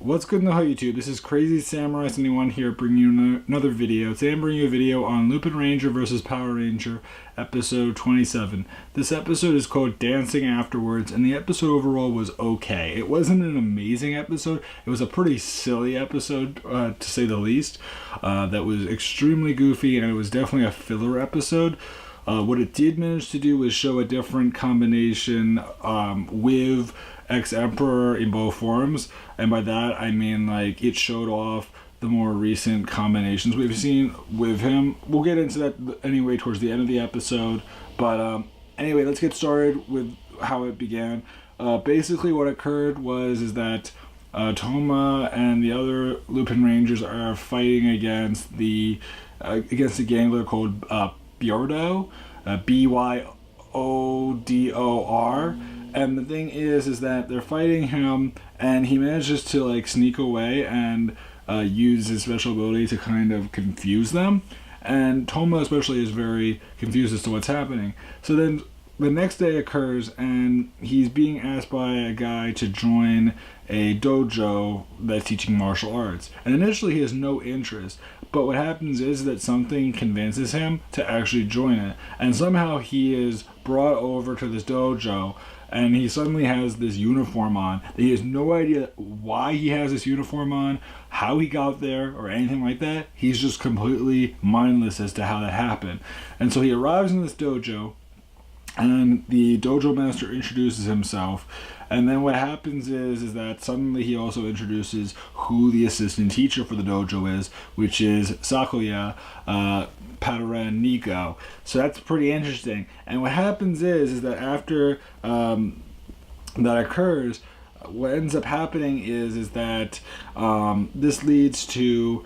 What's good in the YouTube? This is Crazy Samurai 71 here, bringing you another video. Today I'm bringing you a video on Lupinranger versus Patoranger, episode 27. This episode is called Dancing Afterwards, and the episode overall was okay. It wasn't an amazing episode. It was a pretty silly episode, to say the least. That was extremely goofy, and it was definitely a filler episode. What it did manage to do was show a different combination with ex-Emperor in both forms, and by that I mean like it showed off the more recent combinations we've seen with him. We'll get into that anyway towards the end of the episode, but anyway, let's get started with how it began. Basically what occurred is that Toma and the other Lupinrangers are fighting against the gangler called Byodor, Byodor. And the thing is that they're fighting him, and he manages to like sneak away and use his special ability to kind of confuse them. And Toma especially is very confused as to what's happening. So then the next day occurs, and he's being asked by a guy to join a dojo that's teaching martial arts. And initially he has no interest, but what happens is that something convinces him to actually join it. And somehow he is brought over to this dojo, and he suddenly has this uniform on. He has no idea why he has this uniform on, how he got there, or anything like that. He's just completely mindless as to how that happened. And so he arrives in this dojo, and the dojo master introduces himself. And then what happens is that suddenly he also introduces who the assistant teacher for the dojo is, which is Sakuya Patoranger. So that's pretty interesting. And what happens is that after that occurs, what ends up happening is that this leads to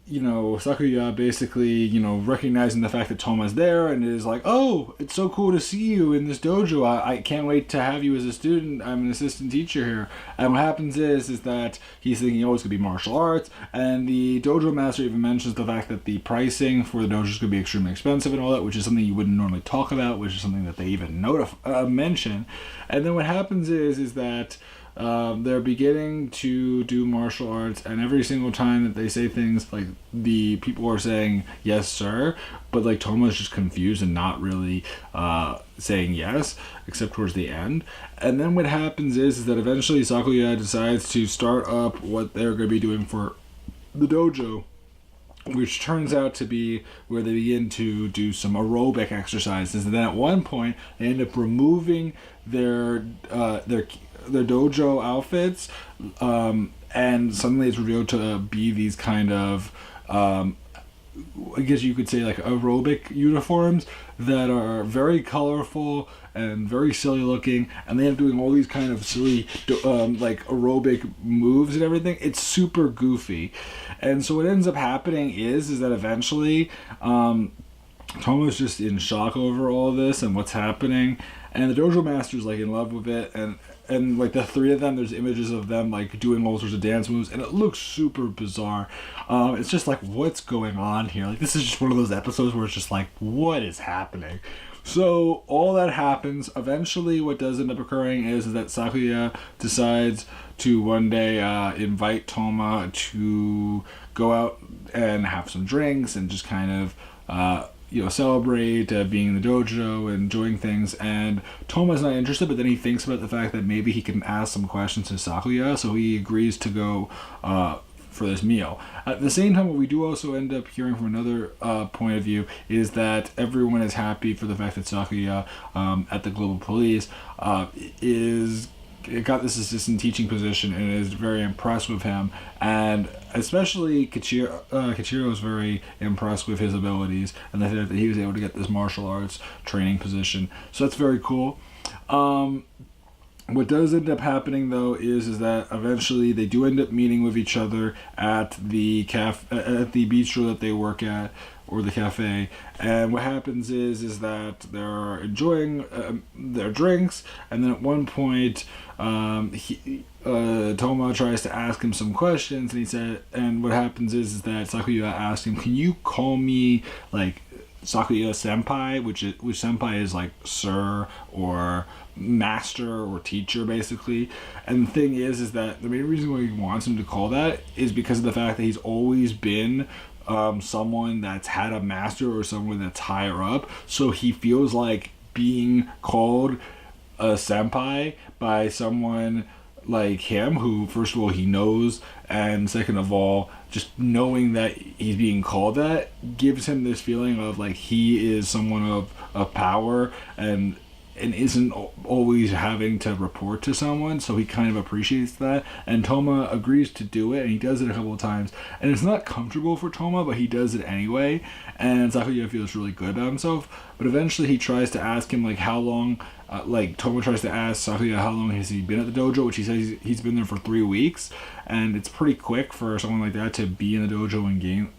Sakuya basically, recognizing the fact that Toma's there, and is like, oh, it's so cool to see you in this dojo. I can't wait to have you as a student. I'm an assistant teacher here. And what happens is that he's thinking, oh, it's going to be martial arts. And the dojo master even mentions the fact that the pricing for the dojo is going to be extremely expensive and all that, which is something you wouldn't normally talk about, which is something that they even mention. And then what happens is that they're beginning to do martial arts, and every single time that they say things, like the people are saying yes sir, but like Toma's just confused and not really saying yes, except towards the end. And then what happens is that eventually Sakuya decides to start up what they're going to be doing for the dojo, which turns out to be where they begin to do some aerobic exercises. And then at one point they end up removing their dojo outfits, and suddenly it's revealed to be these kind of I guess you could say like aerobic uniforms that are very colorful and very silly looking, and they end up doing all these kind of silly like aerobic moves and everything. It's super goofy. And so what ends up happening is that eventually Tomo's just in shock over all this and what's happening, and the dojo master's like in love with it, and like the three of them, there's images of them like doing all sorts of dance moves, and it looks super bizarre. It's just like, what's going on here? Like, this is just one of those episodes where it's just like, what is happening? So all that happens. Eventually what does end up occurring is that Sakuya decides to one day invite Toma to go out and have some drinks and just kind of celebrate being in the dojo and enjoying things. And Toma's not interested, but then he thinks about the fact that maybe he can ask some questions to Sakuya, so he agrees to go for this meal. At the same time, what we do also end up hearing from another point of view is that everyone is happy for the fact that Sakuya at the Global Police got this assistant teaching position and is very impressed with him, and especially Kichiro is very impressed with his abilities and the fact that he was able to get this martial arts training position. So that's very cool. What does end up happening though is that eventually they do end up meeting with each other at the at the bistro that they work at, or the cafe. And what happens is that they're enjoying their drinks, and then at one point Toma tries to ask him some questions, and what happens is that Sakuya asks him, can you call me like Sakuya senpai, which senpai is like sir or master or teacher basically. And the thing is that the main reason why he wants him to call that is because of the fact that he's always been someone that's had a master or someone that's higher up, so he feels like being called a senpai by someone like him, who first of all he knows, and second of all just knowing that he's being called that gives him this feeling of like he is someone of power and isn't always having to report to someone, so he kind of appreciates that. And Toma agrees to do it, and he does it a couple of times. And it's not comfortable for Toma, but he does it anyway. And Sakuya feels really good about himself. But eventually he tries to ask him, like, how long, Toma tries to ask Sakuya how long has he been at the dojo, which he says he's been there for 3 weeks. And it's pretty quick for someone like that to be in the dojo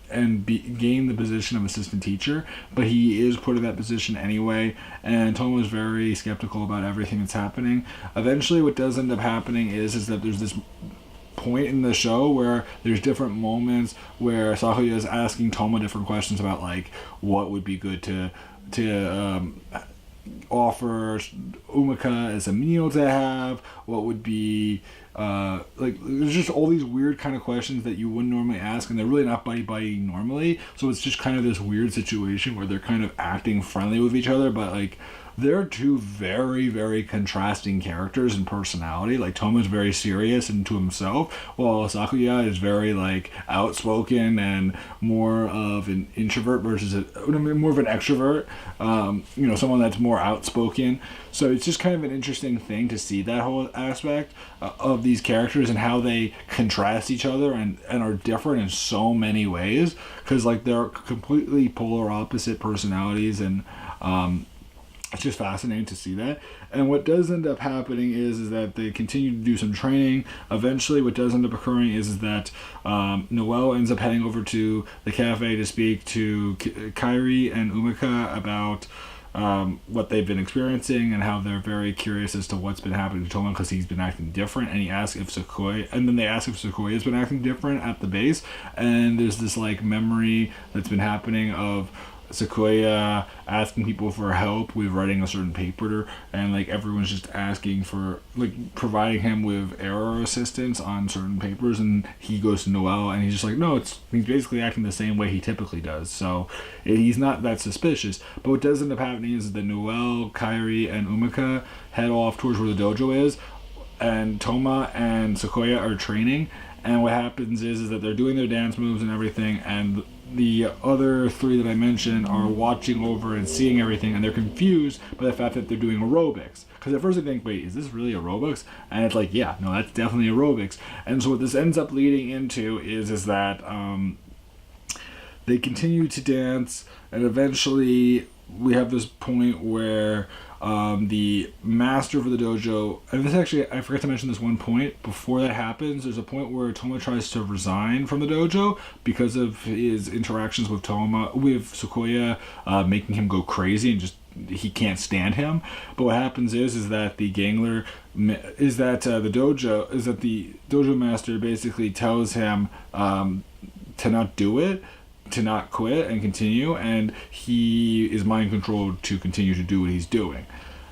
and gain the position of assistant teacher, but he is put in that position anyway, and Toma is very skeptical about everything that's happening. Eventually what does end up happening is that there's this point in the show where there's different moments where Sakuya is asking Toma different questions about like what would be good to offer Umika as a meal to have, what would be there's just all these weird kind of questions that you wouldn't normally ask, and they're really not buddy normally, so it's just kind of this weird situation where they're kind of acting friendly with each other, but like they're two very, very contrasting characters in personality. Like Toma's very serious and to himself, while Sakuya is very like outspoken and more of an introvert versus more of an extrovert. Someone that's more outspoken. So it's just kind of an interesting thing to see that whole aspect of these characters and how they contrast each other and are different in so many ways, because like they're completely polar opposite personalities, and it's just fascinating to see that. And what does end up happening is that they continue to do some training. Eventually what does end up occurring is that Noelle ends up heading over to the cafe to speak to Kairi and Umika about what they've been experiencing and how they're very curious as to what's been happening to Toma because he's been acting different, and he asks if they ask if Sequoia's been acting different at the base, and there's this like memory that's been happening of Sequoia asking people for help with writing a certain paper, and like everyone's just asking for like providing him with error assistance on certain papers, and he goes to Noelle and he's just like, no, he's basically acting the same way he typically does, so he's not that suspicious. But what does end up happening is that Noelle, Kairi, and Umika head off towards where the dojo is, and Toma and Sequoia are training, and what happens is that they're doing their dance moves and everything, and the other three that I mentioned are watching over and seeing everything, and they're confused by the fact that they're doing aerobics. Because at first they think, wait, is this really aerobics? And it's like, yeah, no, that's definitely aerobics. And so what this ends up leading into is that they continue to dance, and eventually we have this point where the master for the dojo, and this actually, I forgot to mention this one point before that happens. There's a point where Toma tries to resign from the dojo because of his interactions with Sequoia, making him go crazy and just he can't stand him. But what happens is that the gangler the dojo master basically tells him to not do it, to not quit and continue, and he is mind controlled to continue to do what he's doing.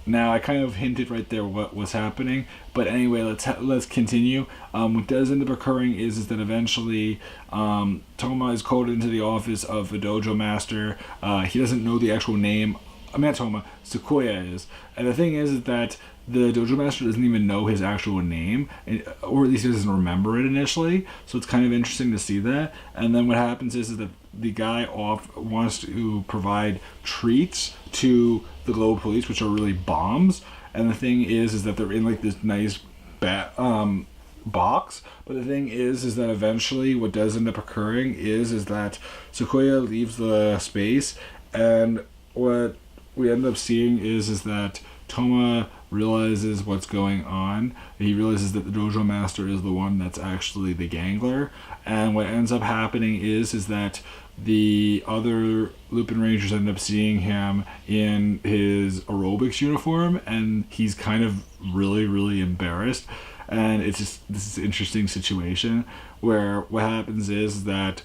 Now I kind of hinted right there what was happening, but anyway, let's continue. What does end up occurring is that eventually Toma is called into the office of the dojo master. He doesn't know the actual name. Not Toma, Sequoia is. And the thing is that the dojo master doesn't even know his actual name, or at least he doesn't remember it initially, so it's kind of interesting to see that. And then what happens is that the guy wants to provide treats to the Global Police, which are really bombs, and the thing is that they're in like this nice box. But the thing is that eventually what does end up occurring is that Sequoia leaves the space, and what we end up seeing is that Toma realizes what's going on. He realizes that the dojo master is the one that's actually the gangler, and what ends up happening is that the other Lupinrangers end up seeing him in his aerobics uniform, and he's kind of really, really embarrassed. And it's just this interesting situation where what happens is that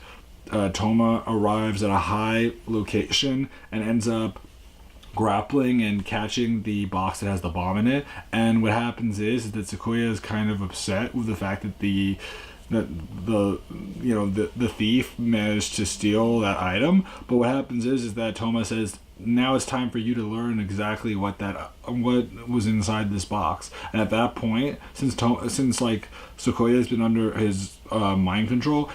Toma arrives at a high location and ends up grappling and catching the box that has the bomb in it. And what happens is that Sequoia is kind of upset with the fact that the thief managed to steal that item. But what happens is that Toma says, now it's time for you to learn exactly what was inside this box. And at that point, since like Sequoia has been under his mind control,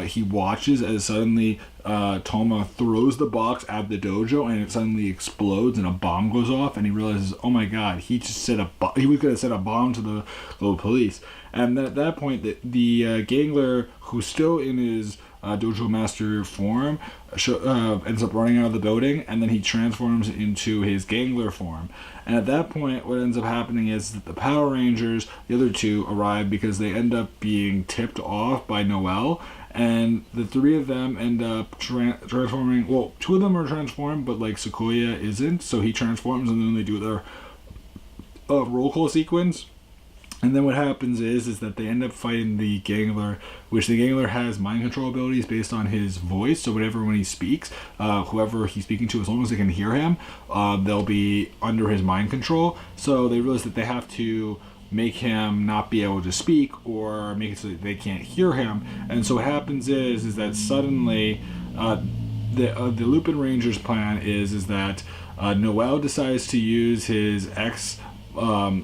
he watches as suddenly Toma throws the box at the dojo and it suddenly explodes and a bomb goes off, and he realizes, oh my god, he just he could have set a bomb to the local police. And then at that point, the Gangler, who's still in his dojo master form, ends up running out of the building, and then he transforms into his Gangler form. And at that point, what ends up happening is that the Power Rangers, the other two, arrive because they end up being tipped off by Noelle, and the three of them end up transforming. Well, two of them are transformed, but like Sequoia isn't, so he transforms, and then they do their roll call sequence. And then what happens is that they end up fighting the Gangler, which the Gangler has mind control abilities based on his voice. So when he speaks, whoever he's speaking to, as long as they can hear him, they'll be under his mind control. So they realize that they have to make him not be able to speak or make it so that they can't hear him. And so what happens is that suddenly the Lupinranger's plan is that Noelle decides to use his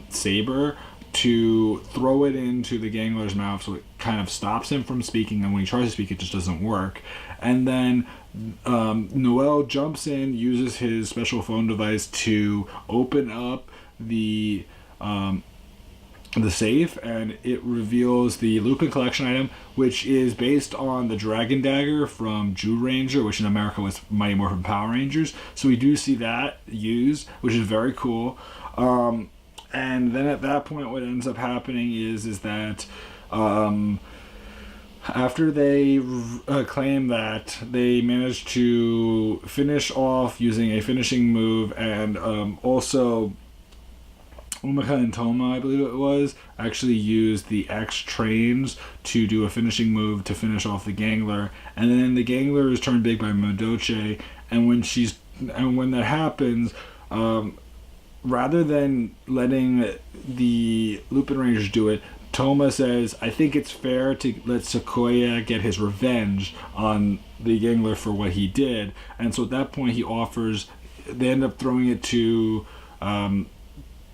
saber to throw it into the Gangler's mouth, so it kind of stops him from speaking, and when he tries to speak, it just doesn't work. And then Noelle jumps in, uses his special phone device to open up the safe, and it reveals the Lupin collection item, which is based on the Dragon Dagger from Ranger, which in America was Mighty Morphin Power Rangers. So we do see that used, which is very cool. And then at that point, what ends up happening is that after they claim that they managed to finish off using a finishing move, and also Umika and Toma, I believe it was, actually used the X trains to do a finishing move to finish off the Gangler. And then the Gangler is turned big by Madoche, and when that happens, rather than letting the Lupinrangers do it, Toma says, I think it's fair to let Sequoia get his revenge on the Gangler for what he did. And so at that point they end up throwing it to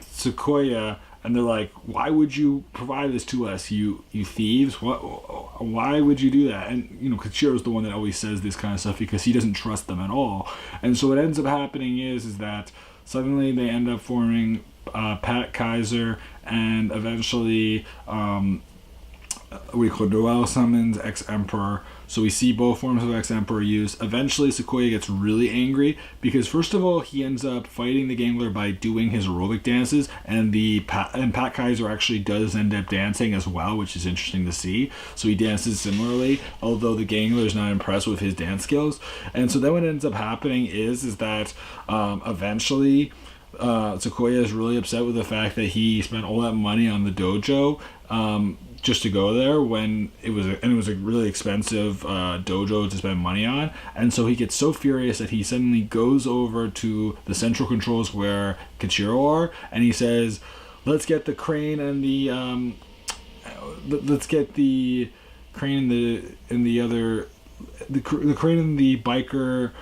Sequoia, and they're like, why would you provide this to us, you thieves? Why would you do that? And Kachiro's the one that always says this kind of stuff because he doesn't trust them at all. And so what ends up happening is that suddenly they end up forming Pat Kaiser, and eventually Noelle summons Ex-Emperor. So we see both forms of Ex-Emperor used. Eventually Sequoia gets really angry because first of all, he ends up fighting the Gangler by doing his aerobic dances, and Pat Kaiser actually does end up dancing as well, which is interesting to see. So he dances similarly, although the Gangler is not impressed with his dance skills. And so then what ends up happening is that eventually Sequoia is really upset with the fact that he spent all that money on the dojo just to go there when it was a really expensive dojo to spend money on. And so he gets so furious that he suddenly goes over to the central controls where Kachiro are, and he says, let's get the crane and the crane and the biker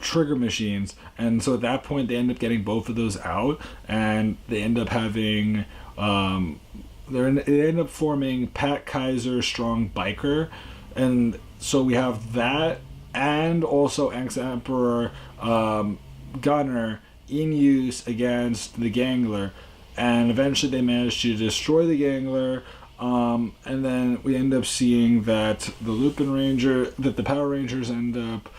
trigger machines. And so at that point they end up getting both of those out, and they end up having they end up forming Pat Kaiser Strong Biker. And so we have that, and also Ex-Emperor Gunner in use against the Gangler, and eventually they manage to destroy the Gangler. And then we end up seeing that the Power Rangers end up,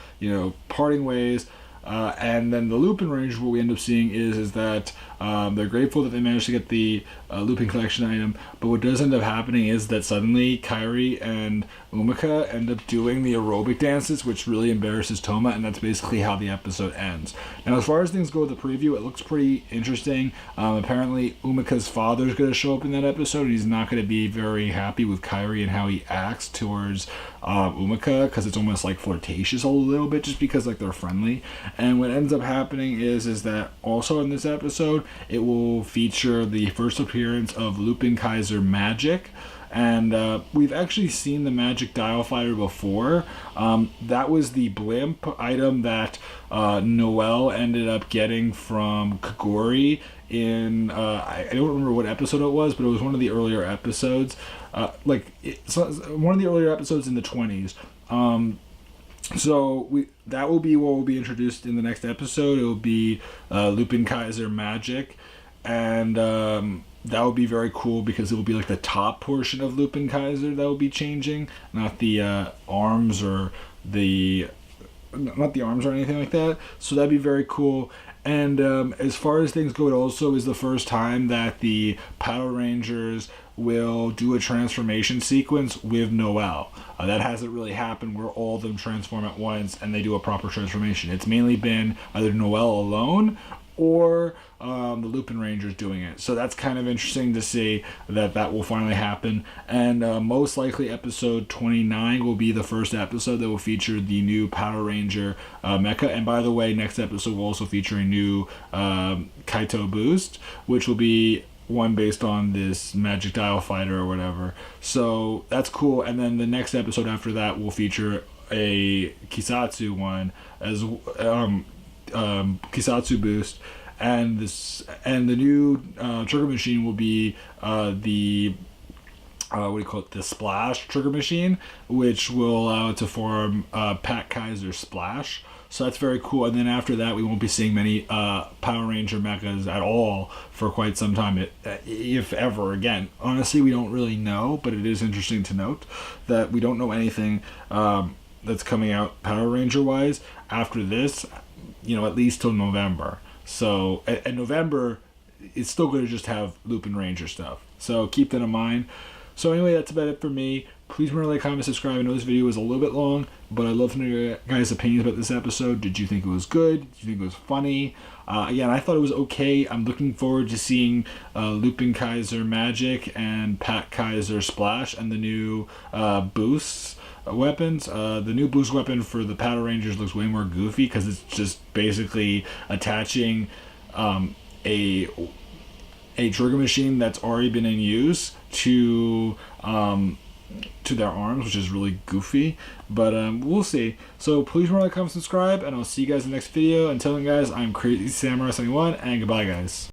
parting ways. And then the Lupinranger, what we end up seeing is that They're grateful that they managed to get the Lupin collection item, but what does end up happening is that suddenly Kairi and Umika end up doing the aerobic dances, which really embarrasses Toma, and that's basically how the episode ends. Now, as far as things go with the preview, it looks pretty interesting. Apparently, Umika's father is going to show up in that episode, and he's not going to be very happy with Kairi and how he acts towards Umika, because it's almost like flirtatious a little bit, just because like they're friendly. And what ends up happening is that also in this episode, it will feature the first appearance of Lupin Kaiser Magic. And we've actually seen the Magic Dial Fighter before. That was the blimp item that Noelle ended up getting from Kagori in, I don't remember what episode it was, but it was one of the earlier episodes. One of the earlier episodes in the 20s. So that will be what will be introduced in the next episode. It will be Lupin Kaiser Magic. And that would be very cool because it will be like the top portion of Lupin Kaiser that will be changing, not the arms or anything like that. So that'd be very cool. And as far as things go, it also is the first time that the Patorangers will do a transformation sequence with Noelle. That hasn't really happened where all of them transform at once and they do a proper transformation. It's mainly been either Noelle alone or the Lupinrangers doing it. So that's kind of interesting to see that will finally happen. And most likely episode 29 will be the first episode that will feature the new Patoranger mecha. And by the way, next episode will also feature a new Kaito boost, which will be one based on this Magic Dial Fighter or whatever. So that's cool. And then the next episode after that will feature a Kisatsu one as Kisatsu boost, and the new trigger machine will be the Splash trigger machine, which will allow it to form Pat Kaiser Splash. So that's very cool. And then after that, we won't be seeing many Power Ranger mechas at all for quite some time, if ever again. Honestly, we don't really know, but it is interesting to note that we don't know anything that's coming out Power Ranger wise after this, at least till November. So, and November, it's still going to just have Lupinranger stuff. So keep that in mind. So anyway, that's about it for me. Please remember to like, comment, subscribe. I know this video was a little bit long, but I'd love to know your guys' opinions about this episode. Did you think it was good? Did you think it was funny? Again, I thought it was okay. I'm looking forward to seeing Lupin Kaiser Magic and Pat Kaiser Splash and the new boosts. Weapons. The new boost weapon for the Patorangers looks way more goofy because it's just basically attaching a trigger machine that's already been in use to their arms, which is really goofy. But we'll see. So please remember to comment, subscribe, and I'll see you guys in the next video. Until then, guys, I'm Crazy Samurai 71, and goodbye, guys.